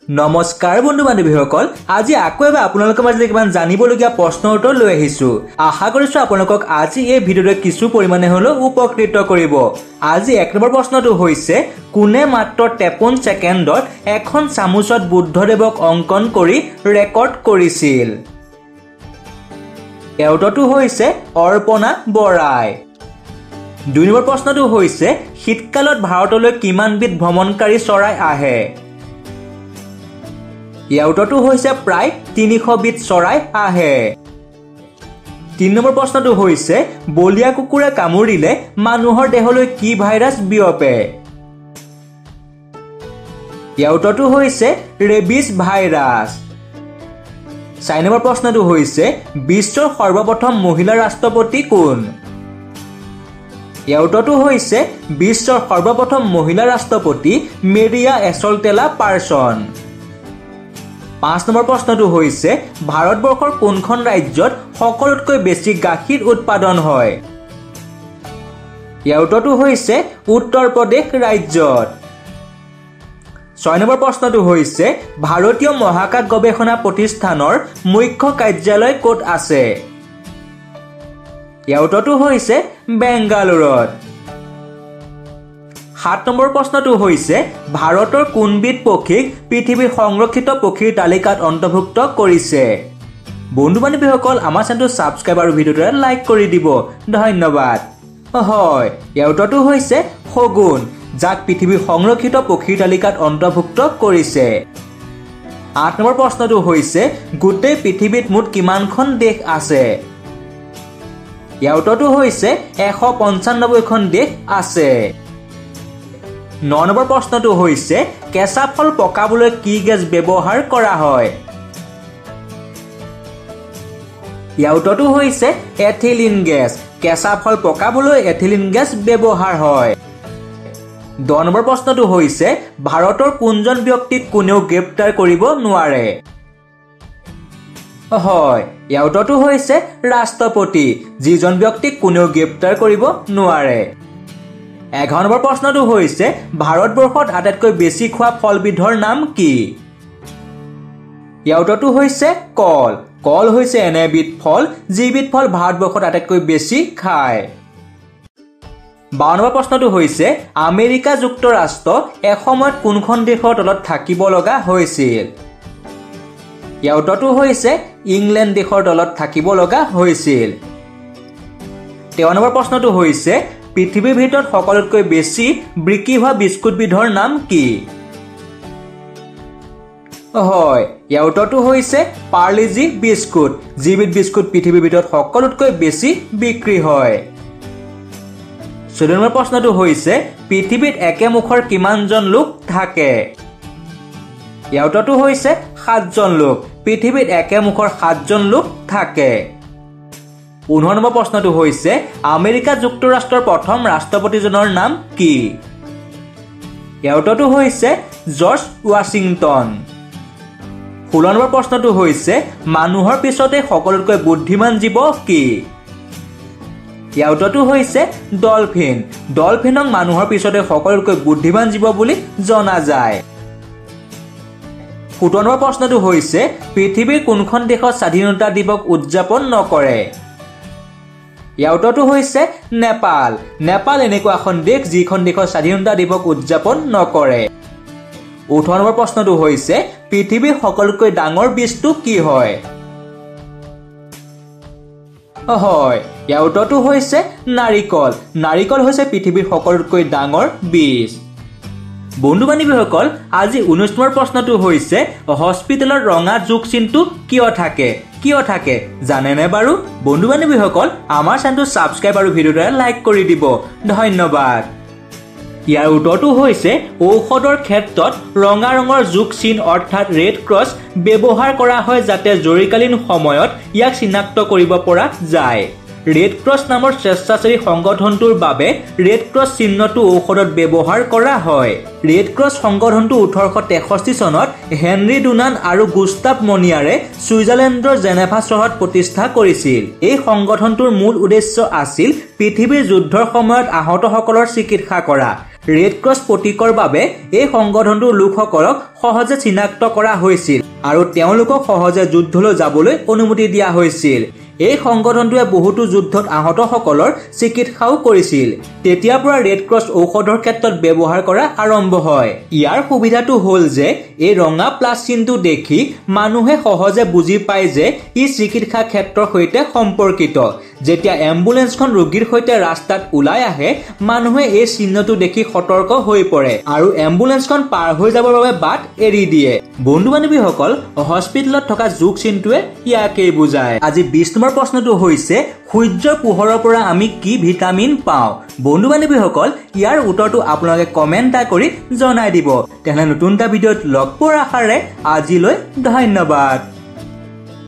নমস্কাৰ বন্ধু বান্ধৱীসকল, আজি আকৌ এবাৰ আপোনালোকৰ মাজলৈ কিমান জানিবলগীয়া প্ৰশ্নৰ উত্তৰ লৈ আহিছো। আশা কৰিছো আপোনালোকক আজি এই ভিডিঅ'টোৱে কিছু পৰিমাণে হ'লেও উপকৃত কৰিব। আজি 1 নম্বৰ প্ৰশ্নটো হৈছে, কোনে মাত্ৰ 53 ছেকেণ্ডত এখন চামুচত বুদ্ধদেৱক অংকন কৰি ৰেকৰ্ড কৰিছিল? উত্তৰটো হৈছে অৰ্পণা বৰাই। 2 নম্বৰ প্ৰশ্নটো হৈছে, শীতকালত ভাৰতলৈ কিমানবিধ ভ্ৰমণকাৰী চৰাই আহে? উত্তৰটো হৈছে প্ৰায় 300 বিধ চৰাই আহে। 3 নম্বৰ প্ৰশ্নটো হৈছে, বলিয়া কুকুৰে কামুৰিলে মানুহৰ দেহলৈ কি ভাইৰাছ বিয়পে? উত্তৰটো হৈছে ৰেবিছ ভাইৰাছ। 4 নম্বৰ প্ৰশ্নটো হৈছে, বিশ্বৰ সৰ্বপ্ৰথম মহিলা ৰাষ্ট্ৰপতি কোন? উত্তৰটো হৈছে বিশ্বৰ সৰ্বপ্ৰথম মহিলা ৰাষ্ট্ৰপতি মেৰিয়া এছলটেলা পাৰ্চন। 5 নম্বৰ প্ৰশ্নটো হৈছে, ভাৰতবৰ্ষৰ কোনখন ৰাজ্যত সকলোতকৈ বেছি গাখীৰ উৎপাদন হয়? উত্তৰটো হৈছে উত্তৰ প্ৰদেশ ৰাজ্যত। 6 নম্বৰ প্ৰশ্নটো হৈছে, ভাৰতীয় মহাকাশ গৱেষণা প্ৰতিষ্ঠানৰ মুখ্য কাৰ্যালয় ক'ত আছে? উত্তৰটো হৈছে বেংগালুৰুত। 7 নম্বৰ প্ৰশ্নটো হৈছে, ভাৰতৰ কোনবিধ পক্ষীক পৃথিৱীৰ সংৰক্ষিত পক্ষীৰ তালিকাত অন্তৰ্ভুক্ত কৰিছে? বন্ধু বান্ধৱীসকল, আমাৰ চেনেলটো ছাবস্ক্ৰাইব আৰু ভিডিঅ'টো লাইক কৰি দিব। ধন্যবাদ। হয়, উত্তৰটো হৈছে শগুন, যাক পৃথিৱীৰ সংৰক্ষিত পক্ষীৰ তালিকাত অন্তৰ্ভুক্ত কৰিছে। 8 নম্বৰ প্ৰশ্নটো হৈছে, গোটেই পৃথিৱীত মুঠ কিমানখন দেশ আছে? উত্তৰটো হৈছে 195খন দেশ আছে। 9 নম্বৰ প্ৰশ্নটো হৈছে, কেঁচা ফল পকাবলৈ কি গেছ ব্যৱহাৰ কৰা হয়? উত্তৰটো হৈছে এথিলিন গেছ। কেঁচা ফল পকাবলৈ এথিলিন গেছ ব্যৱহাৰ হয়। 10 নম্বৰ প্ৰশ্নটো হৈছে, ভাৰতৰ কোনজন ব্যক্তিক কোনেও গ্ৰেপ্তাৰ কৰিব নোৱাৰে? হয়, উত্তৰটো হৈছে ৰাষ্ট্ৰপতি, যিজন ব্যক্তিক কোনেও গ্ৰেপ্তাৰ কৰিব নোৱাৰে। 11 নম্বৰ প্ৰশ্নটো হৈছে, ভাৰতবৰ্ষত আটাইতকৈ বেছি খোৱা ফলবিধৰ নাম কি? উত্তৰটো হৈছে কল। কল হৈছে এনে এবিধ ফল যিবিধ ফল ভাৰতবৰ্ষত আটাইতকৈ বেছি খায়। 52 নম্বৰ প্ৰশ্নটো হৈছে, আমেৰিকা যুক্তৰাষ্ট্ৰ এসময়ত কোনখন দেশৰ তলত থাকিব লগা হৈছিল? উত্তৰটো হৈছে ইংলেণ্ড দেশৰ তলত থাকিব লগা হৈছিল। 13 নম্বৰ প্ৰশ্নটো হৈছে, পৃথিৱীৰ ভিতৰত সকলোতকৈ বেছি বিক্ৰী হোৱা বিস্কুটবিধৰ নাম কি? হয়, উত্তৰটো হৈছে পাৰ্লিজি বিস্কুট, যিবিধ বিস্কুট পৃথিৱীৰ ভিতৰত সকলোতকৈ বেছি বিক্ৰী হয়। 14 নম্বৰ প্ৰশ্নটো হৈছে, পৃথিৱীত একে মুখৰ কিমানজন লোক থাকে? উত্তৰটো হৈছে 7জন লোক। পৃথিৱীত একে মুখৰ 7জন লোক থাকে। 15 নম্বৰ প্ৰশ্নটো হৈছে, আমেৰিকা যুক্তৰাষ্ট্ৰৰ প্ৰথম ৰাষ্ট্ৰপতিজনৰ নাম কি? উত্তৰটো হৈছে জৰ্জ ৱাশ্বিংটন। 16 নম্বৰ প্ৰশ্নটো হৈছে, মানুহৰ পিছতে সকলোতকৈ বুদ্ধিমান জীৱ কি? উত্তৰটো হৈছে ডলফিন। ডলফিনক মানুহৰ পিছতে সকলোতকৈ বুদ্ধিমান জীৱ বুলি জনা যায়। 17 নম্বৰ প্ৰশ্নটো হৈছে, পৃথিৱীৰ কোনখন দেশত স্বাধীনতা দিৱস উদযাপন নকৰে? উত্তৰটো হৈছে নেপাল। নেপাল এনেকুৱা এখন দেশ যিখন দেশত স্বাধীনতা দিৱস উদযাপন নকৰে। 18 নম্বৰ প্ৰশ্নটো হৈছে, পৃথিৱীৰ সকলোতকৈ ডাঙৰ বীজটো কি হয়? হয়, উত্তৰটো হৈছে নাৰিকল। নাৰিকল হৈছে পৃথিৱীৰ সকলোতকৈ ডাঙৰ বীজ। বন্ধু বান্ধৱীসকল, আজি 19 নম্বৰ প্ৰশ্নটো হৈছে, হস্পিটেলত ৰঙা যোগ চিনটো কিয় থাকে? কিয় থাকে জানেনে বাৰু? বন্ধু বান্ধৱীসকল, আমাৰ চেনেলটো ছাবস্ক্ৰাইব আৰু ভিডিঅ'টো লাইক কৰি দিব। ধন্যবাদ। ইয়াৰ উত্তৰটো হৈছে, ঔষধৰ ক্ষেত্ৰত ৰঙা ৰঙৰ যোগ চিন অৰ্থাৎ ৰেড ক্ৰছ ব্যৱহাৰ কৰা হয় যাতে জৰুৰীকালীন সময়ত ইয়াক চিনাক্ত কৰিব পৰা যায়। ৰেড ক্ৰছ নামৰ স্বেচ্ছাসেৱী সংগঠনটোৰ বাবে ৰেড ক্ৰছ চিহ্নটো ঔষধত ব্যৱহাৰ কৰা হয়। ৰেড ক্ৰছ সংগঠনটো 1863 চনত হেনৰি ডুনান আৰু গুস্তাভ মনিয়াৰে ছুইজাৰলেণ্ডৰ জেনেভা চহৰত প্ৰতিষ্ঠা কৰিছিল। এই সংগঠনটোৰ মূল উদ্দেশ্য আছিল পৃথিৱীৰ যুদ্ধৰ সময়ত আহতসকলৰ চিকিৎসা কৰা। ৰেড ক্ৰছ প্ৰতীকৰ বাবে এই সংগঠনটোৰ লোকসকলক সহজে চিনাক্ত কৰা হৈছিল আৰু তেওঁলোকক সহজে যুদ্ধলৈ যাবলৈ অনুমতি দিয়া হৈছিল। এই সংগঠনটোৱে বহুতো যুদ্ধত আহতসকলৰ চিকিৎসাও কৰিছিল। তেতিয়াৰ পৰা ৰেড ক্ৰছ ঔষধৰ ক্ষেত্ৰত ব্যৱহাৰ কৰা আৰম্ভ হয়। ইয়াৰ সুবিধাটো হ'ল যে এই ৰঙা প্লাছ চিনটো দেখি মানুহে সহজে বুজি পায় যে ই চিকিৎসা ক্ষেত্ৰৰ সৈতে সম্পৰ্কিত। যেতিয়া এম্বুলেন্সখন ৰোগীৰ সৈতে ৰাস্তাত ওলাই আহে, মানুহে এই চিহ্নটো দেখি সতৰ্ক হৈ পৰে আৰু এম্বুলেন্সখন পাৰ হৈ যাবৰ বাবে বাট এৰি দিয়ে। বন্ধু বান্ধৱীসকল, হস্পিটেলত থকা যোগ চিনটোৱে ইয়াকেই বুজায়। আজি 20 নম্বৰ প্ৰশ্নটো হৈছে সূৰ্যৰ পোহৰৰ পৰা আমি কি ভিটামিন পাওঁ? বন্ধু বান্ধৱীসকল, ইয়াৰ উত্তৰটো আপোনালোকে কমেণ্ট কৰি জনাই দিব। তেনেহ'লে নতুন এটা ভিডিঅ'ত লগ পোৱাৰ আশাৰে আজিলৈ ধন্যবাদ।